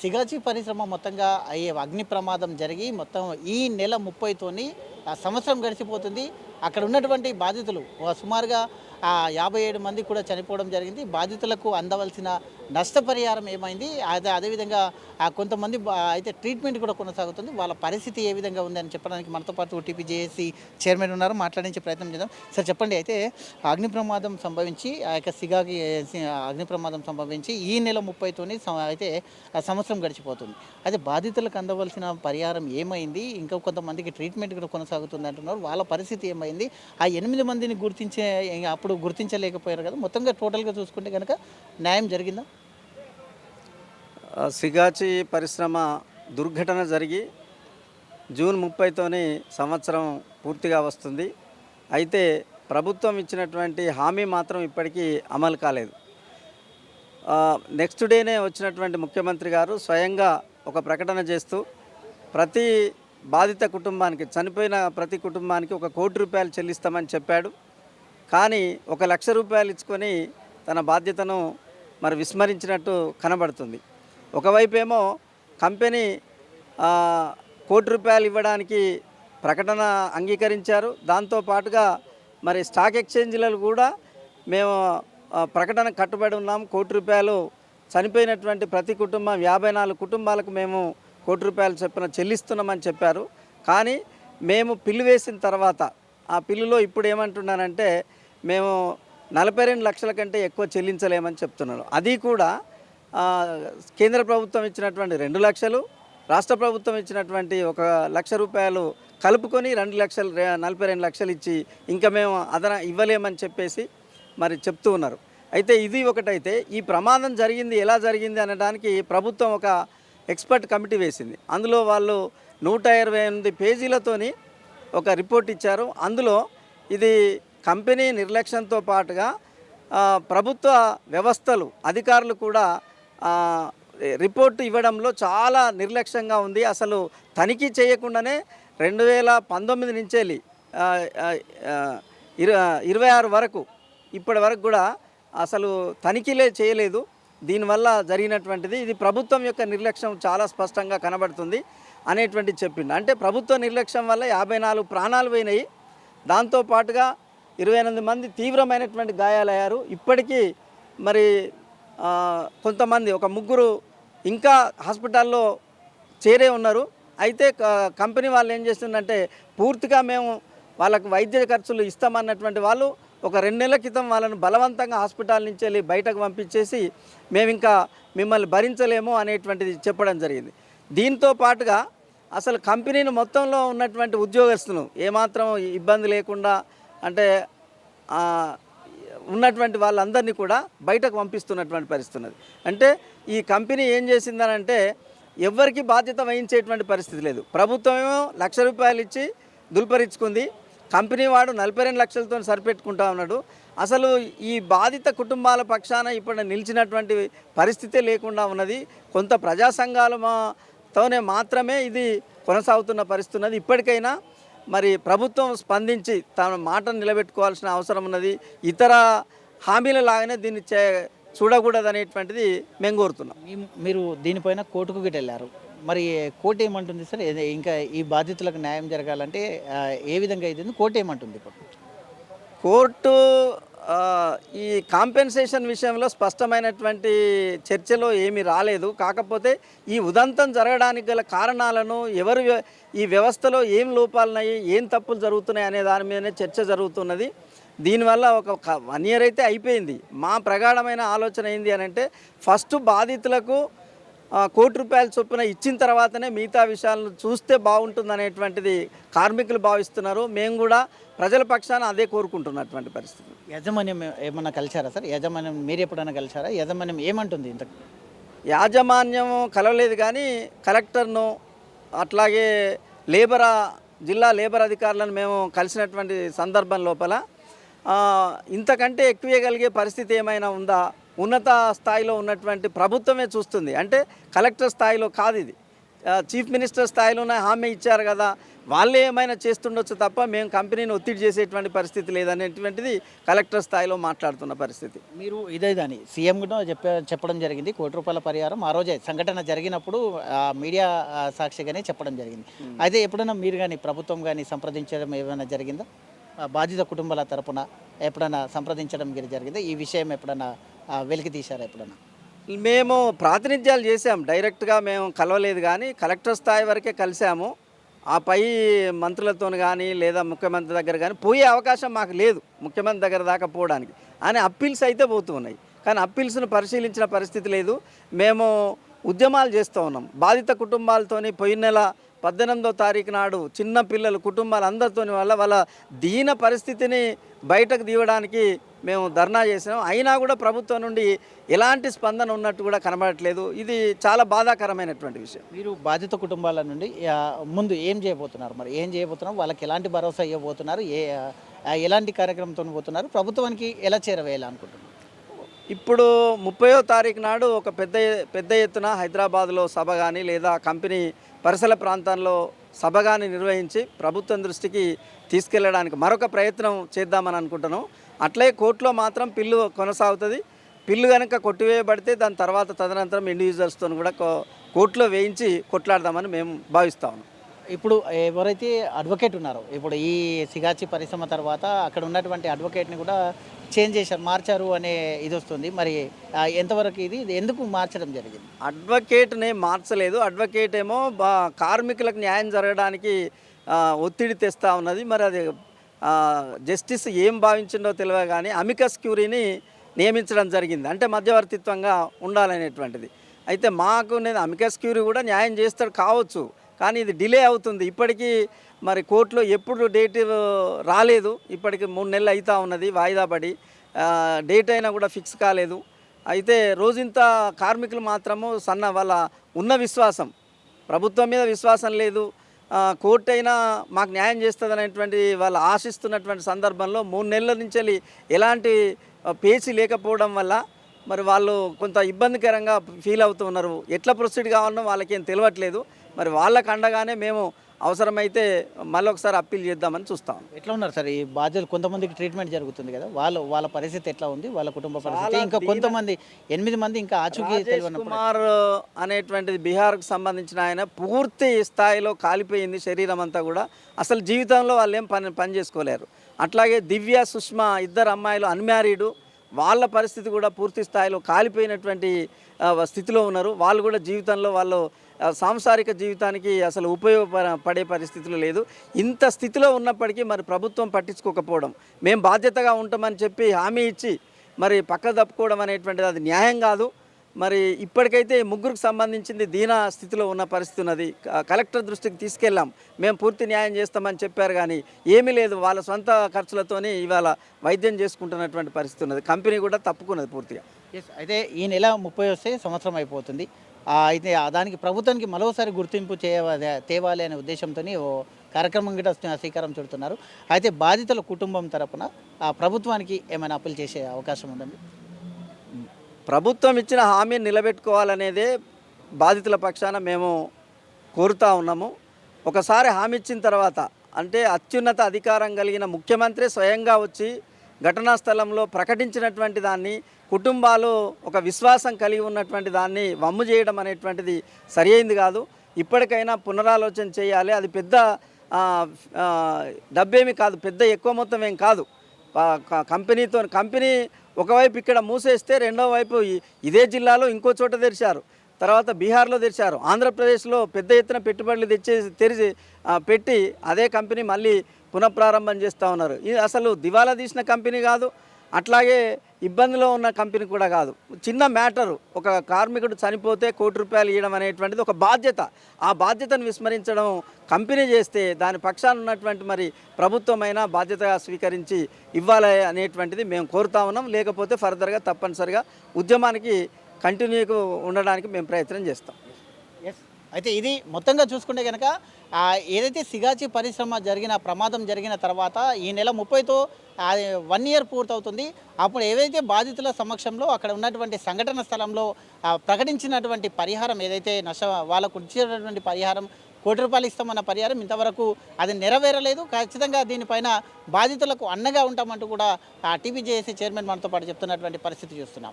సిగాచి పరిశ్రమ మొత్తంగా అయ్యే అగ్ని ప్రమాదం జరిగి మొత్తం ఈ నెల 30తోని సంవత్సరం గడిచిపోతుంది. అక్కడ ఉన్నటువంటి బాధితులు సుమారుగా 57 మంది కూడా చనిపోవడం జరిగింది. బాధితులకు అందవలసిన నష్టపరిహారం ఏమైంది? అదేవిధంగా కొంతమంది అయితే ట్రీట్మెంట్ కూడా కొనసాగుతుంది. వాళ్ళ పరిస్థితి ఏ విధంగా ఉందని చెప్పడానికి మనతో పాటు టీపీజేఏసీ చైర్మన్ ఉన్నారు. మాట్లాడించే ప్రయత్నం చేద్దాం. సార్ చెప్పండి, అయితే అగ్ని ప్రమాదం సంభవించి ఆ యొక్క సిగాకి అగ్ని ప్రమాదం సంభవించి ఈ నెల 30తోని అయితే సంవత్సరం గడిచిపోతుంది. అయితే బాధితులకు అందవలసిన పరిహారం ఏమైంది? ఇంకా కొంతమందికి ట్రీట్మెంట్ కూడా కొనసాగుతుంది అంటున్నారు. వాళ్ళ పరిస్థితి ఏమైంది? ఆ 8 మందిని అప్పుడు గుర్తించలేకపోయారు కదా. మొత్తంగా టోటల్గా చూసుకుంటే కనుక న్యాయం జరిగిందా? సిగాచి పరిశ్రమ దుర్ఘటన జరిగి జూన్ 30తోని సంవత్సరం పూర్తిగా వస్తుంది. అయితే ప్రభుత్వం ఇచ్చినటువంటి హామీ మాత్రం ఇప్పటికీ అమలు కాలేదు. నెక్స్ట్ డేనే వచ్చినటువంటి ముఖ్యమంత్రి గారు స్వయంగా ఒక ప్రకటన చేస్తూ ప్రతి బాధిత కుటుంబానికి, చనిపోయిన ప్రతి కుటుంబానికి 1 కోటి రూపాయలు చెల్లిస్తామని చెప్పాడు. కానీ 1 లక్ష రూపాయలు ఇచ్చుకొని తన బాధ్యతను మరి విస్మరించినట్టు కనబడుతుంది. ఒకవైపు ఏమో కంపెనీ 1 కోటి రూపాయలు ఇవ్వడానికి ప్రకటన అంగీకరించారు. దాంతోపాటుగా మరి స్టాక్ ఎక్స్చేంజ్లలో కూడా మేము ప్రకటన కట్టుబడి ఉన్నాం, 1 కోటి రూపాయలు చనిపోయినటువంటి ప్రతి కుటుంబం 54 కుటుంబాలకు మేము 1 కోటి రూపాయలు చొప్పున చెల్లిస్తున్నామని చెప్పారు. కానీ మేము పిల్లు వేసిన తర్వాత ఆ పిల్లులో ఇప్పుడు ఏమంటున్నారంటే మేము 42 లక్షల కంటే ఎక్కువ చెల్లించలేమని చెప్తున్నారు. అది కూడా కేంద్ర ప్రభుత్వం ఇచ్చినటువంటి 2 లక్షలు, రాష్ట్ర ప్రభుత్వం ఇచ్చినటువంటి 1 లక్ష రూపాయలు కలుపుకొని 42 లక్షలు ఇచ్చి ఇంకా మేము ఇవ్వలేమని చెప్పేసి మరి చెప్తూ ఉన్నారు. అయితే ఇది ఒకటైతే ఈ ప్రమాదం జరిగింది ఎలా జరిగింది అనడానికి ప్రభుత్వం ఒక ఎక్స్పర్ట్ కమిటీ వేసింది. అందులో వాళ్ళు 128 పేజీలతోని ఒక రిపోర్ట్ ఇచ్చారు. అందులో ఇది కంపెనీ నిర్లక్ష్యంతో పాటుగా ప్రభుత్వ వ్యవస్థలు, అధికారులు కూడా రిపోర్టు ఇవ్వడంలో చాలా నిర్లక్ష్యంగా ఉంది. అసలు తనిఖీ చేయకుండానే 2019 నుంచి 26 వరకు ఇప్పటి వరకు కూడా అసలు తనిఖీలే చేయలేదు. దీనివల్ల జరిగినటువంటిది ఇది ప్రభుత్వం యొక్క నిర్లక్ష్యం చాలా స్పష్టంగా కనబడుతుంది అనేటువంటి చెప్పింది. అంటే ప్రభుత్వ నిర్లక్ష్యం వల్ల 54 ప్రాణాలు పోయినాయి. దాంతోపాటుగా 28 మంది తీవ్రమైనటువంటి గాయాలయ్యారు. ఇప్పటికీ మరి కొంతమంది 3 ఇంకా హాస్పిటల్లో చేరే ఉన్నారు. అయితే కంపెనీ వాళ్ళు ఏం చేస్తుందంటే పూర్తిగా మేము వాళ్ళకు వైద్య ఖర్చులు ఇస్తామన్నటువంటి వాళ్ళు ఒక 2 నెలల క్రితం వాళ్ళను బలవంతంగా హాస్పిటల్ నుంచి వెళ్ళి బయటకు పంపించేసి మేము ఇంకా మిమ్మల్ని భరించలేము అనేటువంటిది చెప్పడం జరిగింది. దీంతో పాటుగా అసలు కంపెనీని మొత్తంలో ఉన్నటువంటి ఉద్యోగస్తులు ఏమాత్రం ఇబ్బంది లేకుండా అంటే ఉన్నటువంటి వాళ్ళందరినీ కూడా బయటకు పంపిస్తున్నటువంటి పరిస్థితి ఉన్నది. అంటే ఈ కంపెనీ ఏం చేసిందనంటే ఎవరికి బాధ్యత వహించేటువంటి పరిస్థితి లేదు. ప్రభుత్వం ఏమో 1 లక్ష రూపాయలు ఇచ్చి దుల్పరించుకుంది, కంపెనీ వాడు 42 లక్షలతో సరిపెట్టుకుంటా ఉన్నాడు. అసలు ఈ బాధిత కుటుంబాల పక్షాన ఇప్పుడు నిలిచినటువంటి పరిస్థితే లేకుండా ఉన్నది. కొంత ప్రజా సంఘాలతోనే మాత్రమే ఇది కొనసాగుతున్న పరిస్థితి ఉన్నది. ఇప్పటికైనా మరి ప్రభుత్వం స్పందించి తన మాటను నిలబెట్టుకోవాల్సిన అవసరం ఉన్నది. ఇతర హామీల లాగానే దీన్ని చూడకూడదు అనేటువంటిది మేము కోరుతున్నాం. మీరు దీనిపైన కోర్టుకు గిట్ట వెళ్ళారు. మరి కోర్టు ఏమంటుంది సార్? ఇంకా ఈ బాధితులకు న్యాయం జరగాలంటే ఏ విధంగా ఇది కోర్టు ఏమంటుంది? కోర్టు ఈ కాంపెన్సేషన్ విషయంలో స్పష్టమైనటువంటి చర్చలో ఏమీ రాలేదు. కాకపోతే ఈ ఉదంతం జరగడానికి గల కారణాలను, ఎవరు ఈ వ్యవస్థలో ఏం లోపాలున్నాయి, ఏం తప్పులు జరుగుతున్నాయి అనే దాని మీదనే చర్చ జరుగుతున్నది. దీనివల్ల ఒక 1 ఇయర్ అయితే అయిపోయింది. మా ప్రగాఢమైన ఆలోచన ఏంది అని అంటే ఫస్ట్ బాధితులకు 1 కోటి రూపాయల చొప్పున ఇచ్చిన తర్వాతనే మిగతా విషయాలను చూస్తే బాగుంటుందనేటువంటిది కార్మికులు భావిస్తున్నారు. మేము కూడా ప్రజల పక్షాన అదే కోరుకుంటున్నటువంటి పరిస్థితి. యాజమాన్యం ఏమన్నా కలిశారా సార్? యాజమాన్యం మీరు ఎప్పుడైనా కలిశారా? యాజమాన్యం ఏమంటుంది? ఇంత యాజమాన్యం కలవలేదు, కానీ కలెక్టర్ను అట్లాగే జిల్లా లేబర్ అధికారులను మేము కలిసినటువంటి సందర్భం లోపల ఇంతకంటే ఎక్కువ ఇవ్వగలిగే పరిస్థితి ఏమైనా ఉందా? ఉన్నత స్థాయిలో ఉన్నటువంటి ప్రభుత్వమే చూస్తుంది. అంటే కలెక్టర్ స్థాయిలో కాదు ఇది. చీఫ్ మినిస్టర్ స్థాయిలోనే హామీ ఇచ్చారు కదా, వాళ్ళే ఏమైనా చేస్తుండొచ్చు తప్ప మేము కంపెనీని ఒత్తిడి చేసేటువంటి పరిస్థితి లేదనేటువంటిది కలెక్టర్ స్థాయిలో మాట్లాడుతున్న పరిస్థితి. మీరు దాని సీఎం కూడా చెప్పడం జరిగింది ₹1,00,00,000 పరిహారం ఆ రోజే సంఘటన జరిగినప్పుడు మీడియా సాక్షిగానే చెప్పడం జరిగింది. అయితే ఎప్పుడైనా మీరు కానీ ప్రభుత్వం కానీ సంప్రదించడం ఏమైనా జరిగిందా? బాధిత కుటుంబాల తరపున ఎప్పుడైనా సంప్రదించడం జరిగిందా? ఈ విషయం ఎప్పుడైనా వెలికి తీశారా ఎప్పుడైనా? మేము ప్రాతినిధ్యాలు చేసాం, డైరెక్ట్గా మేము కలవలేదు కానీ కలెక్టర్ స్థాయి వరకే కలిసాము. ఆ పై మంత్రులతో కానీ లేదా ముఖ్యమంత్రి దగ్గర కానీ పోయే అవకాశం మాకు లేదు, ముఖ్యమంత్రి దగ్గర దాకా పోవడానికి. అని అప్పీల్స్ అయితే పోతూ ఉన్నాయి, కానీ అప్పీల్స్ను పరిశీలించిన పరిస్థితి లేదు. మేము ఉద్యమాలు చేస్తూ ఉన్నాం బాధిత కుటుంబాలతోని. పోయిన నెల 18వ తారీఖు నాడు చిన్న పిల్లలు కుటుంబాలు అందరితో వాళ్ళ దీన పరిస్థితిని బయటకు తీయడానికి మేము ధర్నా చేసినాం. అయినా కూడా ప్రభుత్వం నుండి ఎలాంటి స్పందన ఉన్నట్టు కూడా కనబడట్లేదు. ఇది చాలా బాధాకరమైనటువంటి విషయం. మీరు బాధిత కుటుంబాల నుండి ముందు ఏం చేయబోతున్నారు? మరి ఏం చేయబోతున్నారు? వాళ్ళకి ఎలాంటి భరోసా ఇవ్వబోతున్నారు? ఎలాంటి కార్యక్రమంతో పోతున్నారు? ప్రభుత్వానికి ఎలా చేరవేయాలనుకుంటున్నారు? ఇప్పుడు 30వ తారీఖు నాడు ఒక పెద్ద ఎత్తున హైదరాబాద్లో సభ కానీ లేదా కంపెనీ పరిసర ప్రాంతాల్లో సభ కానీ నిర్వహించి ప్రభుత్వం దృష్టికి తీసుకెళ్ళడానికి మరొక ప్రయత్నం చేద్దామని అనుకుంటున్నాం. అట్లే కోర్టులో మాత్రం పిల్లు కొనసాగుతుంది. పిల్లు కనుక కొట్టివేయబడితే దాని తర్వాత తదనంతరం ఇండివిజువల్స్తో కూడా కోర్టులో వేయించి కొట్లాడదామని మేము భావిస్తా ఉన్నాం. ఇప్పుడు ఎవరైతే అడ్వకేట్ ఉన్నారో, ఇప్పుడు ఈ సిగాచి పరిశ్రమ తర్వాత అక్కడ ఉన్నటువంటి అడ్వకేట్ని కూడా చేంజ్ చేశారు, మార్చారు అనే ఇది వస్తుంది. మరి ఎంతవరకు ఇది ఎందుకు మార్చడం జరిగింది? అడ్వకేట్ని మార్చలేదు. అడ్వకేట్ ఏమో కార్మికులకు న్యాయం జరగడానికి ఒత్తిడి తెస్తూ ఉన్నది. మరి అది జస్టిస్ ఏం భావించిందో తెలియదు కానీ అమికస్ క్యూరీని నియమించడం జరిగింది, అంటే మధ్యవర్తిత్వంగా ఉండాలనేటువంటిది. అయితే మాకు నేను అమికస్ క్యూరీ కూడా న్యాయం చేస్తాడు కావచ్చు, కానీ ఇది డిలే అవుతుంది. ఇప్పటికీ మరి కోర్టులో ఎప్పుడు డేట్ రాలేదు. ఇప్పటికి 3 నెలలు అవుతూ ఉన్నది వాయిదా పడి, డేట్ అయినా కూడా ఫిక్స్ కాలేదు. అయితే రోజంత కార్మికులు మాత్రము వాళ్ళ ఉన్న విశ్వాసం, ప్రభుత్వం మీద విశ్వాసం లేదు. కోర్టు అయినా మాకు న్యాయం చేస్తుంది అనేటువంటి వాళ్ళు ఆశిస్తున్నటువంటి సందర్భంలో 3 నెలల నుంచి ఎలాంటి పేచి లేకపోవడం వల్ల మరి వాళ్ళు కొంత ఇబ్బందికరంగా ఫీల్ అవుతూ ఉన్నారు. ఎట్లా ప్రొసీడ్ కావాలనో వాళ్ళకేం తెలియట్లేదు. మరి వాళ్ళకు అండగానే మేము అవసరమైతే మళ్ళీ ఒకసారి అప్పీల్ చేద్దామని చూస్తాం. ఎట్లా ఉన్నారు సార్ ఈ బాధ్యతలు? కొంతమందికి ట్రీట్మెంట్ జరుగుతుంది కదా, వాళ్ళ పరిస్థితి ఎట్లా ఉంది? వాళ్ళ కుటుంబ పరిస్థితి? ఇంకా కొంతమంది 8 మంది ఇంకా ఆచూకీ తెలియనప్పుడు. కుమార్ అనేటువంటిది బీహార్కు సంబంధించిన ఆయన పూర్తి స్థాయిలో కాలిపోయింది శరీరం అంతా కూడా. అసలు జీవితంలో వాళ్ళు ఏం పని చేసుకోలేరు. అట్లాగే దివ్య, సుష్మా ఇద్దరు అమ్మాయిలు అన్మ్యారీడు, వాళ్ళ పరిస్థితి కూడా పూర్తి స్థాయిలో కాలిపోయినటువంటి స్థితిలో ఉన్నారు. వాళ్ళు కూడా జీవితంలో వాళ్ళు సాంసారిక జీవితానికి అసలు ఉపయోగపడే పరిస్థితులు లేదు. ఇంత స్థితిలో ఉన్నప్పటికీ మరి ప్రభుత్వం పట్టించుకోకపోవడం, మేము బాధ్యతగా ఉంటామని చెప్పి హామీ ఇచ్చి మరి పక్క తప్పుకోవడం అనేటువంటిది అది న్యాయం కాదు. మరి ఇప్పటికైతే ముగ్గురికి సంబంధించింది దీనా స్థితిలో ఉన్న పరిస్థితి ఉన్నది. కలెక్టర్ దృష్టికి తీసుకెళ్ళాం, మేము పూర్తి న్యాయం చేస్తామని చెప్పారు, కానీ ఏమీ లేదు. వాళ్ళ సొంత ఖర్చులతోని ఇవాళ వైద్యం చేసుకుంటున్నటువంటి పరిస్థితి ఉన్నది. కంపెనీ కూడా తప్పుకున్నది పూర్తిగా. అయితే ఈ నెల 30 వస్తే సంవత్సరం అయిపోతుంది. అయితే దానికి ప్రభుత్వానికి మరోసారి గుర్తింపు తేవాలి అనే ఉద్దేశంతో ఓ కార్యక్రమం కూడా శ్రీకారం చుడుతున్నారు. అయితే బాధితుల కుటుంబం తరపున ప్రభుత్వానికి ఏమైనా అప్పీల్ చేసే అవకాశం ఉందండి? ప్రభుత్వం ఇచ్చిన హామీని నిలబెట్టుకోవాలనేదే బాధితుల పక్షాన మేము కోరుతూ ఉన్నాము. ఒకసారి హామీ ఇచ్చిన తర్వాత, అంటే అత్యున్నత అధికారం కలిగిన ముఖ్యమంత్రి స్వయంగా వచ్చి ఘటనా స్థలంలో ప్రకటించినటువంటి దాన్ని, కుటుంబాలు ఒక విశ్వాసం కలిగి ఉన్నటువంటి దాన్ని వమ్ము చేయడం అనేటువంటిది సరి అయింది కాదు. ఇప్పటికైనా పునరాలోచన చేయాలి. అది పెద్ద డబ్బేమి కాదు, పెద్ద ఎక్కువ మొత్తం ఏం కాదు. కంపెనీ ఒకవైపు ఇక్కడ మూసేస్తే రెండో వైపు ఇదే జిల్లాలో ఇంకో చోట తెరిచారు, తర్వాత బీహార్లో తెరిచారు, ఆంధ్రప్రదేశ్లో పెద్ద ఎత్తున పెట్టుబడులు పెట్టి అదే కంపెనీ మళ్ళీ పునఃప్రారంభం చేస్తూ ఉన్నారు. ఇది అసలు దివాలా తీసిన కంపెనీ కాదు, అట్లాగే ఇబ్బందిలో ఉన్న కంపెనీ కూడా కాదు. చిన్న మ్యాటరు, ఒక కార్మికుడు చనిపోతే ₹1,00,00,000 ఇవ్వడం అనేటువంటిది ఒక బాధ్యత. ఆ బాధ్యతను విస్మరించడం కంపెనీ చేస్తే దాని పక్షాన ఉన్నటువంటి మరి ప్రభుత్వమైనా బాధ్యతగా స్వీకరించి ఇవ్వాలి అనేటువంటిది మేము కోరుతా ఉన్నాం. లేకపోతే ఫర్దర్గా తప్పనిసరిగా ఉద్యమానికి కంటిన్యూగా ఉండడానికి మేము ప్రయత్నం చేస్తాం. అయితే ఇది మొత్తంగా చూసుకుంటే కనుక ఏదైతే సిగాచి పరిశ్రమ ప్రమాదం జరిగిన తర్వాత ఈ నెల 30తో 1 ఇయర్ పూర్తవుతుంది. అప్పుడు ఏవైతే బాధితుల సమక్షంలో అక్కడ ఉన్నటువంటి సంఘటన స్థలంలో ప్రకటించినటువంటి పరిహారం ఏదైతే వాళ్ళకు ఇచ్చినటువంటి పరిహారం ₹1,00,00,000 ఇస్తామన్న పరిహారం ఇంతవరకు అది నెరవేరలేదు. ఖచ్చితంగా దీనిపైన బాధితులకు అండగా ఉంటామంటూ కూడా టీపీజేఏసీ చైర్మన్ మనతో పాటు చెప్తున్నటువంటి పరిస్థితి చూస్తున్నాం.